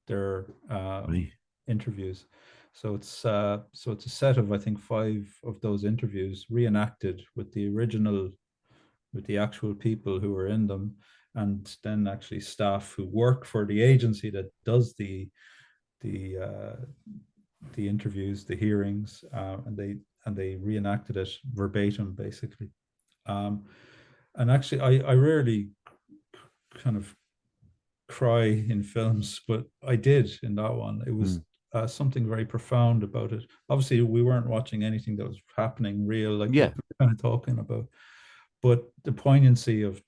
their right. interviews. So it's a set of, I think, five of those interviews reenacted with the actual people who were in them, and then actually staff who work for the agency that does the uh, the interviews, the hearings, and they reenacted it verbatim, basically. Um, and actually, I rarely kind of cry in films, but I did in that one. It was Mm, something very profound about it. Obviously, we weren't watching anything that was happening real, like yeah. we're kind of talking about, but the poignancy of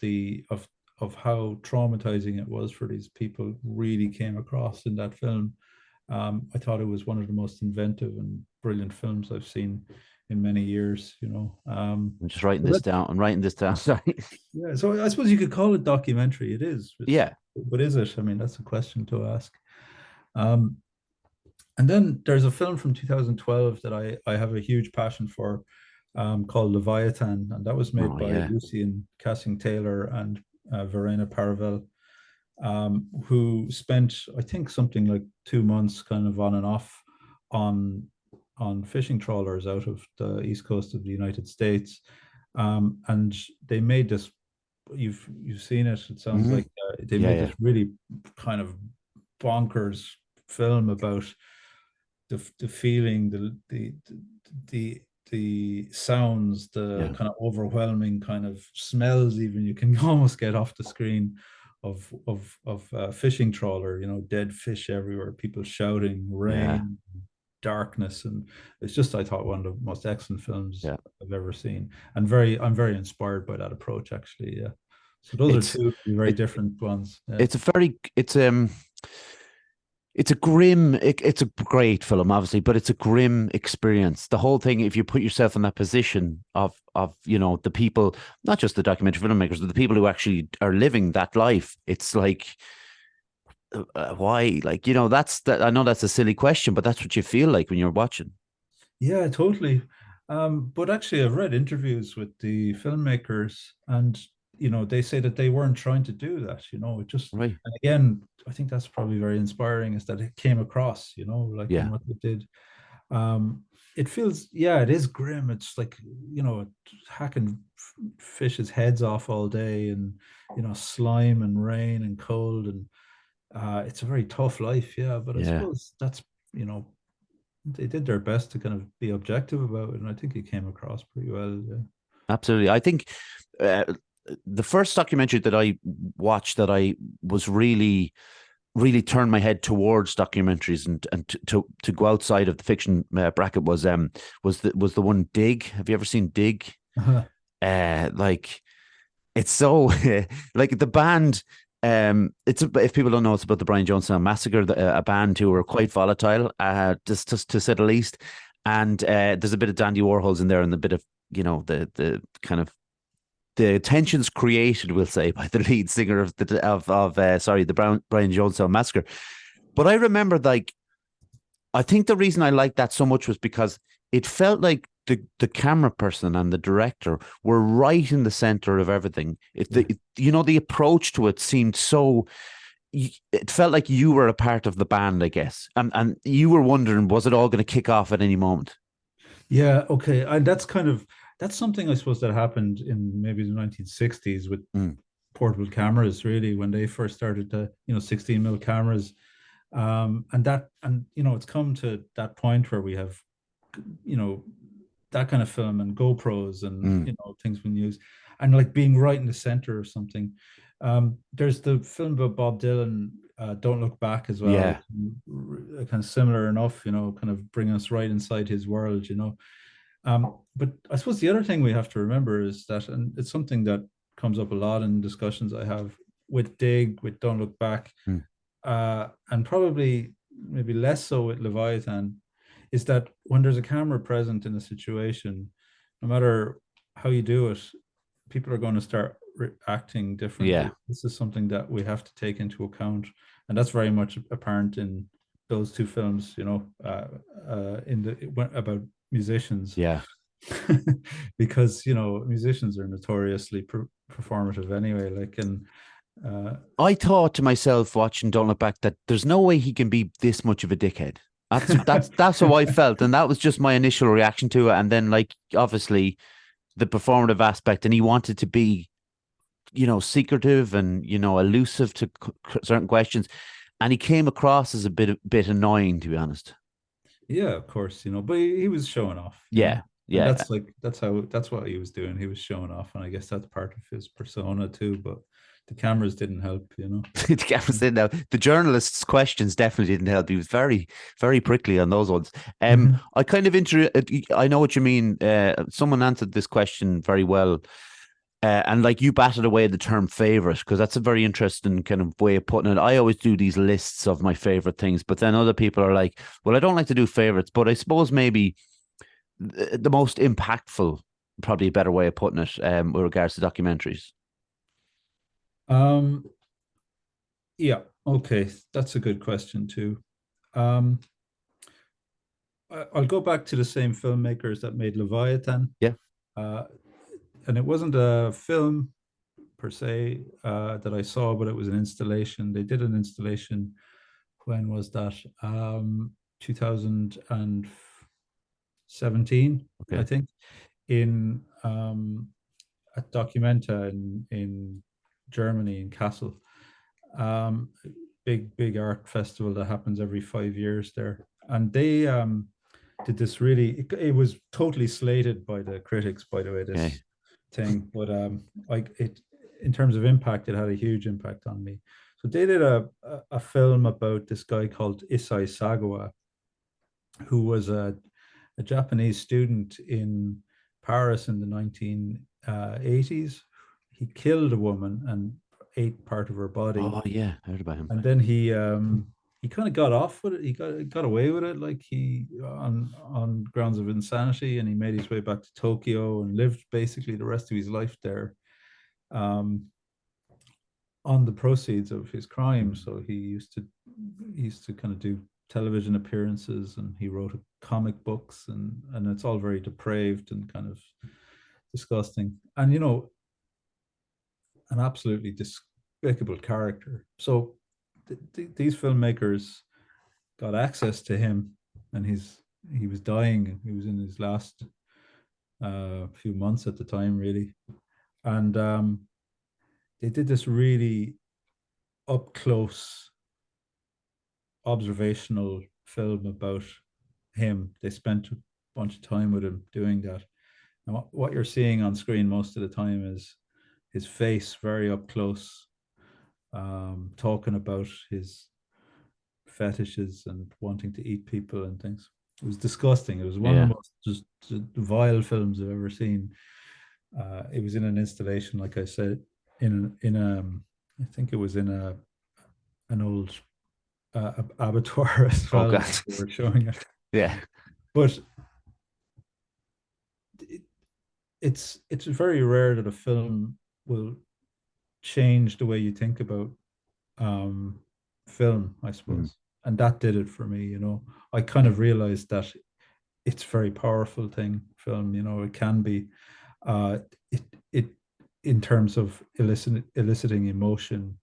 how traumatizing it was for these people really came across in that film. I thought it was one of the most inventive and brilliant films I've seen in many years. I'm just writing So this that, down. I'm writing this down. Sorry. yeah. So I suppose you could call it documentary. It is. Yeah. But is it? I mean, that's a question to ask. Um, and then there's a film from 2012 that I have a huge passion for, called Leviathan, and that was made Oh, by yeah. Lucian Cassing Taylor and Verena Paravel, who spent, I think, something like 2 months kind of on and off on fishing trawlers out of the east coast of the United States. And they made this you've seen it. It sounds Hmm. like they Yeah, made yeah, this really kind of bonkers film about the feeling, the the sounds, the yeah, kind of overwhelming kind of smells. Even you can almost get off the screen of fishing trawler. You know, dead fish everywhere, people shouting, yeah. rain, darkness, and it's just I thought one of the most excellent films Yeah. I've ever seen, and I'm very inspired by that approach actually. Yeah. So those are It's two very it different ones. Yeah. it's a very it's a grim it's a great film obviously, but it's a grim experience. The whole thing, if you put yourself in that position of the people, not just the documentary filmmakers, but the people who actually are living that life, it's like why, like, that's that. I know that's a silly question, but that's what you feel like when you're watching. Yeah, totally. But actually, I've read interviews with the filmmakers, and they say that they weren't trying to do that. It just, Right. and again, I think that's probably very inspiring, is that it came across, like in Yeah. what they did. Um, it feels, yeah, it is grim. It's like, hacking fish's heads off all day, and slime and rain and cold, and it's a very tough life, yeah. But I Yeah. suppose that's, you know, they did their best to kind of be objective about it, and I think it came across pretty well. Yeah. Absolutely. I think uh, the first documentary that I watched that I was really turned my head towards documentaries and to go outside of the fiction bracket was the one Dig. Have you ever seen Dig? Like, it's so like the band. If people don't know, it's about the Brian Jonestown massacre, a band who were quite volatile, just to say the least. And there's a bit of Dandy Warhols in there, and a bit of the kind of the tensions created, we'll say, by the lead singer of the Brian Jonestown massacre. But I remember, like, I think the reason I liked that so much was because it felt like the camera person and the director were right in the center of everything. Yeah. The approach to it seemed so. It felt like you were a part of the band, I guess, and you were wondering, was it all going to kick off at any moment? Yeah, okay. And that's something I suppose that happened in maybe the 1960s with Mm, portable cameras, really, when they first started the 16 mil cameras. And it's come to that point where we have, you know, that kind of film and GoPros and mm, things we use, and like being right in the center or something. There's the film about Bob Dylan, Don't Look Back, as well, yeah, which is kind of similar enough, kind of bring us right inside his world. But I suppose the other thing we have to remember is that, and it's something that comes up a lot in discussions I have with Dig, with Don't Look Back, mm, and probably maybe less so with Leviathan, is that when there's a camera present in a situation, no matter how you do it, people are going to start acting yeah, differently. This is something that we have to take into account, and that's very much apparent in those two films. In the about musicians, yeah. because musicians are notoriously performative anyway. Like, and uh, I thought to myself watching Don't Look Back that there's no way he can be this much of a dickhead. That's how I felt, and that was just my initial reaction to it. And then, like, obviously, the performative aspect, and he wanted to be, secretive and elusive to certain questions, and he came across as a bit annoying, to be honest. yeah, of course, but he was showing off, Yeah, and yeah. that's what he was doing. He was showing off, and I guess that's part of his persona too. But the cameras didn't help. The camera said now the journalist's questions definitely didn't help. He was very, very prickly on those ones. I kind of I know what you mean. Someone answered this question very well. And like, you batted away the term favorite, because that's a very interesting kind of way of putting it. I always do these lists of my favorite things, but then other people are like, well, I don't like to do favorites, but I suppose maybe the most impactful, probably a better way of putting it, with regards to documentaries. Um, yeah, okay, that's a good question too. Um, I'll go back to the same filmmakers that made Leviathan. Yeah. Uh, and it wasn't a film per se that I saw, but it was an installation. They did an installation. When was that? 2017, I Okay. think, in at Documenta in Germany, in Kassel. Um, big art festival that happens every 5 years there, and they did this really. It was totally slated by the critics, by the way, Okay. this thing, but like it in terms of impact, it had a huge impact on me. So they did a film about this guy called Issei Sagawa, who was a Japanese student in Paris in the 1980s. He killed a woman and ate part of her body, Oh yeah, I heard about him. and then he kind of got off with it. He got away with it, like he on grounds of insanity, and he made his way back to Tokyo and lived basically the rest of his life there. Um, on the proceeds of his crime. So he used to kind of do television appearances, and he wrote comic books, and it's all very depraved and kind of disgusting. And an absolutely despicable character. So these filmmakers got access to him, and he was dying. He was in his last few months at the time, really, and they did this really up close observational film about him. They spent a bunch of time with him doing that. And what you're seeing on screen most of the time is his face very up close, talking about his fetishes and wanting to eat people and things. It was disgusting. It was one of the Yeah. most just vile films I've ever seen. It was in an installation, like I said, in I think it was in an old abattoir as Oh well. God. They were showing it, Yeah. but it, it's very rare that a film will change the way you think about um, film, I Mm. suppose. And that did it for me. I kind of realized that it's a very powerful thing. Film, it can be. Uh, it it in terms of eliciting emotion,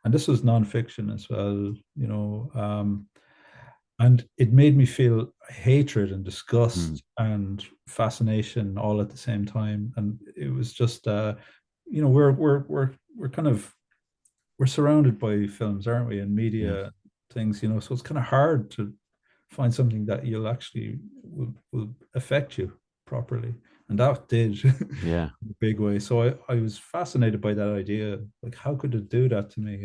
and this was nonfiction as well. And it made me feel hatred and Mm. disgust and fascination all at the same time. And it was just we're kind of we're surrounded by films, aren't we, and Yeah. media things, so it's kind of hard to find something that you'll actually will affect you properly, and that did Yeah. in a big way. So I was fascinated by that idea, like how could it do that to me,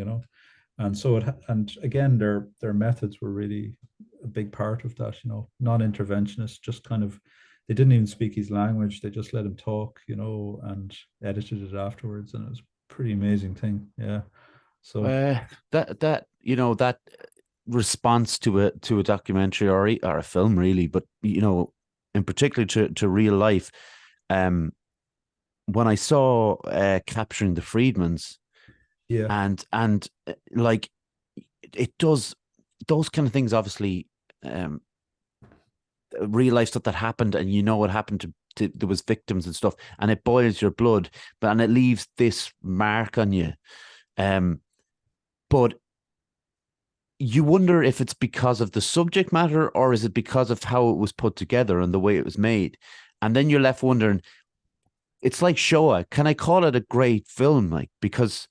and so and again, their methods were really a big part of that, non-interventionist, just kind of, they didn't even speak his language, they just let him talk, and edited it afterwards, and it was a pretty amazing thing. Yeah. So Uh, that that response to a documentary or a film really, but in particular to real life. Um, when I saw Capturing the Freedmans, yeah, and like it does those kind of things, obviously, um, real life stuff that happened, and what happened to there was victims and stuff, and it boils your blood, and it leaves this mark on you. But you wonder if it's because of the subject matter, or is it because of how it was put together and the way it was made. And then you're left wondering, it's like Shoah. Can I call it a great film? Like, because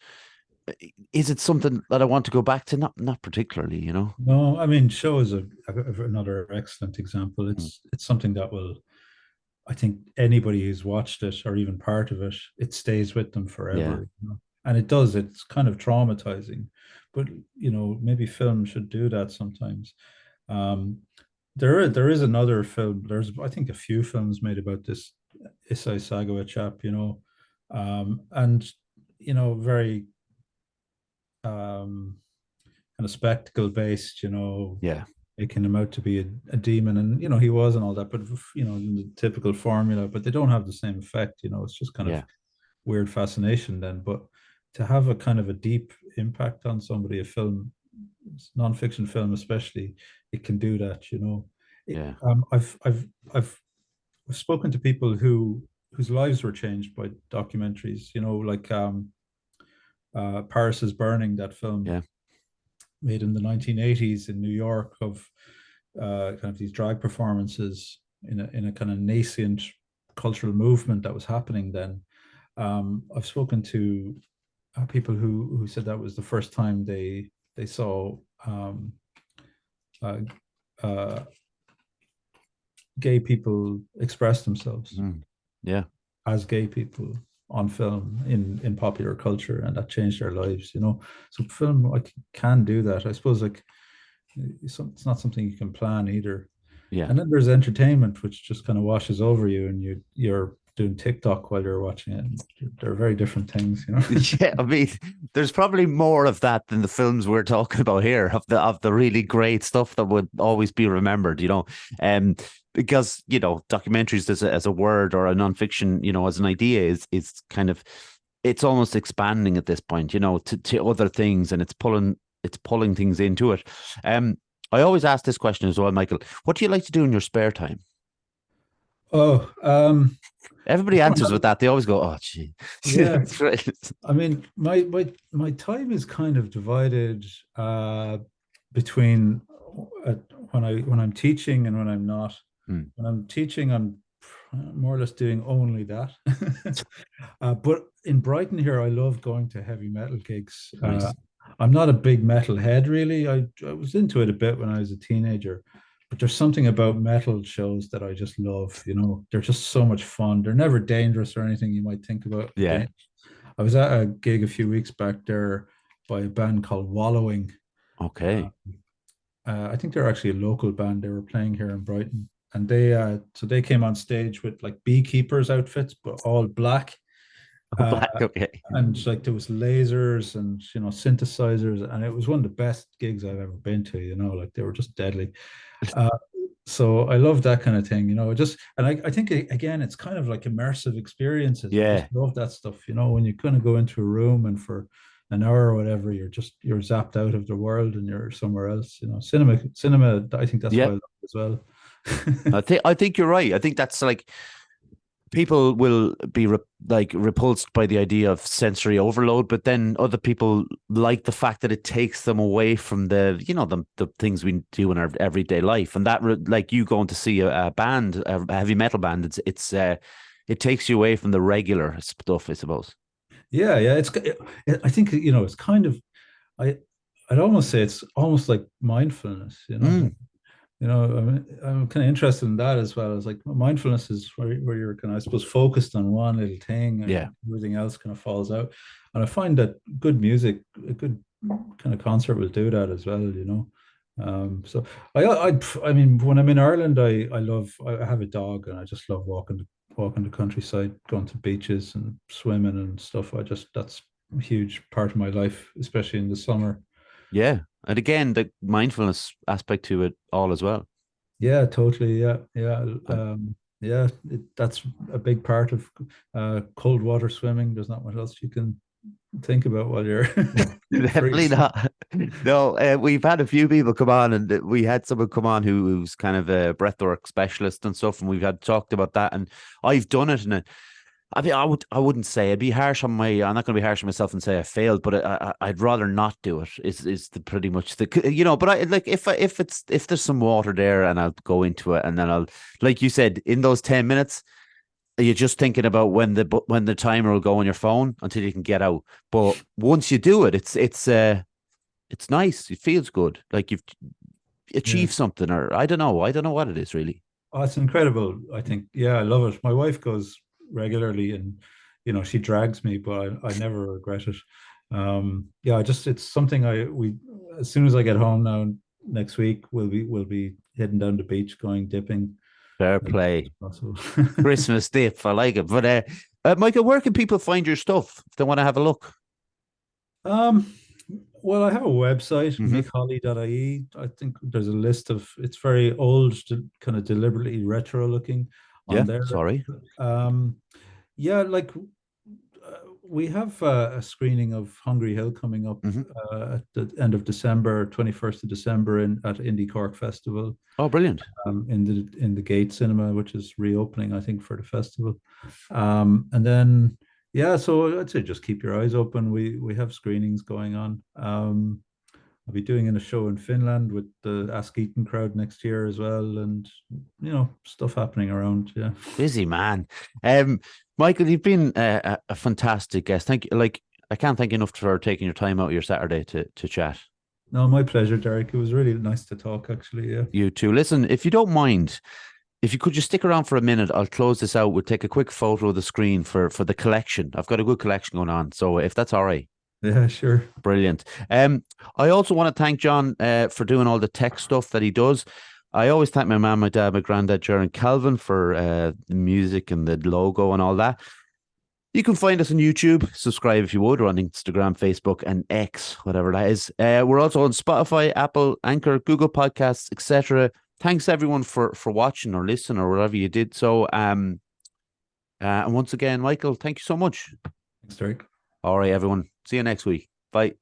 is it something that I want to go back to? Not particularly. no, I mean, show is another excellent example. Mm. It's something that will, I think, anybody who's watched it or even part of it, it stays with them Yeah. forever. And it does. It's kind of traumatizing, but maybe film should do that sometimes. Um, there is another film. There's, I think, a few films made about this Issei Sagawa chap. And very um, kind of spectacle based. Yeah. Making him out to be a demon, and he was and all that. But the typical formula. But they don't have the same effect. It's just kind of Yeah. weird fascination then. But to have a kind of a deep impact on somebody, a film, nonfiction film especially, it can do that. Yeah. I've spoken to people whose lives were changed by documentaries. Like Paris is Burning, that film Yeah. made in the 1980s in New York of kind of these drag performances in a kind of nascent cultural movement that was happening then. I've spoken to people who said that was the first time they saw uh, uh, gay people express themselves Mm. Yeah. as gay people on film in popular culture, and that changed their lives. So film like can do that. I suppose like it's not something you can plan either. Yeah. And then there's entertainment, which just kind of washes over you, and you're doing TikTok while you're watching it. And they're very different things. Yeah, I mean, there's probably more of that than the films we're talking about here, of the really great stuff that would always be remembered, um, because documentaries as a word or a nonfiction, as an idea is kind of it's almost expanding at this point, to other things, and it's pulling things into it. Um, I always ask this question as well, Michael. What do you like to do in your spare time? Oh, Everybody answers with that. They always go, "Oh, gee." yeah. That's right. I mean, my time is kind of divided between uh, when I'm teaching and when I'm not. Hmm, When I'm teaching, I'm more or less doing only that. But in Brighton here, I love going to heavy metal gigs. nice. I'm not a big metal head, really. I was into it a bit when I was a teenager, but there's something about metal shows that I just love. They're just so much fun. They're never dangerous or anything you might think about. Yeah. I was at a gig a few weeks back there by a band called Wallowing. Uh, Okay. I think they're actually a local band. They were playing here in Brighton, and they came on stage with like beekeepers outfits, but all black. Uh, Black. Okay. and like there was lasers and synthesizers, and it was one of the best gigs I've ever been to. Like they were just deadly. Uh, so I love that kind of thing. Just and I think again it's kind of like immersive experiences. I just Yeah. love that stuff. When you kind of go into a room and for an hour or whatever, you're zapped out of the world and you're somewhere else. Cinema. I think that's Yeah. why I love it as well. I think you're right. I think that's like people will be repulsed by the idea of sensory overload, but then other people like the fact that it takes them away from the things we do in our everyday life, and that like you going to see a band, a heavy metal band, it takes you away from the regular stuff, I suppose. Yeah, yeah. I think it's kind of I I'd almost say it's almost like mindfulness. Mm, I'm kind of interested in that as well. As like mindfulness is where you're kind of, I suppose, focused on one little thing yeah. and everything else kind of falls out. And I find that good music, a good kind of concert will do that as well. So I mean, when I'm in Ireland, I have a dog and I just love walking the countryside, going to beaches and swimming and stuff. That's a huge part of my life, especially in the summer. Yeah. And again, the mindfulness aspect to it all as well. Yeah, totally. Yeah, yeah, Uh, yeah. That's a big part of cold water swimming. There's not much else you can think about while you're Definitely freezing. not. No, we've had a few people come on, and we had someone come on who's kind of a breathwork specialist and stuff, and we've had talked about that. And I've done it, and I mean, I wouldn't say I'd be harsh on my. I'm not going to be harsh on myself and say I failed, but I'd rather not do it. Is the pretty much the. But I like if there's some water there, and I'll go into it, and then I'll, like you said, in those 10 minutes. You're just thinking about when the timer will go on your phone until you can get out. But once you do it, it's nice. It feels good, like you've Yeah. achieved something, or I don't know. I don't know what it is really. Oh, it's incredible. I think, yeah, I love it. My wife goes regularly and, she drags me, but I never regret it. Yeah, it's something as soon as I get home now next week, we'll be heading down the beach, going dipping Fair as much as play. possible. Christmas dip. I like it. But Michael, where can people find your stuff if they want to have a look? Um, well, I have a website, Hmm. mickholly.ie. I think there's a list of, it's very old, kind of deliberately retro looking on Yeah. there. Sorry. Um, yeah, like we have a screening of Hungry Hill coming up Hmm. at the end of December, 21st of December at Indie Cork Festival, Oh, brilliant. in the Gate Cinema, which is reopening, I think, for the festival. And then yeah, so I'd say just keep your eyes open. We have screenings going on. I'll be doing in a show in Finland with the Ask Eaton crowd next year as well, and stuff happening around. Yeah, Busy man. Michael, you've been a fantastic guest. Thank you. Like, I can't thank you enough for taking your time out of your Saturday to chat. no, my pleasure, Derek. It was really nice to talk, actually. Yeah, You too. Listen, if you don't mind, if you could just stick around for a minute, I'll close this out. We'll take a quick photo of the screen for the collection. I've got a good collection going on. So if that's all right. yeah, sure. Brilliant. I also want to thank John for doing all the tech stuff that he does. I always thank my mum, my dad, my granddad, Jaron Calvin for the music and the logo and all that. You can find us on YouTube. Subscribe if you would, or on Instagram, Facebook, and X, whatever that is. We're also on Spotify, Apple, Anchor, Google Podcasts, etc. Thanks everyone for watching or listening or whatever you did. So, and once again, Michael, thank you so much. Thanks, Derek. All right, everyone. See you next week. Bye.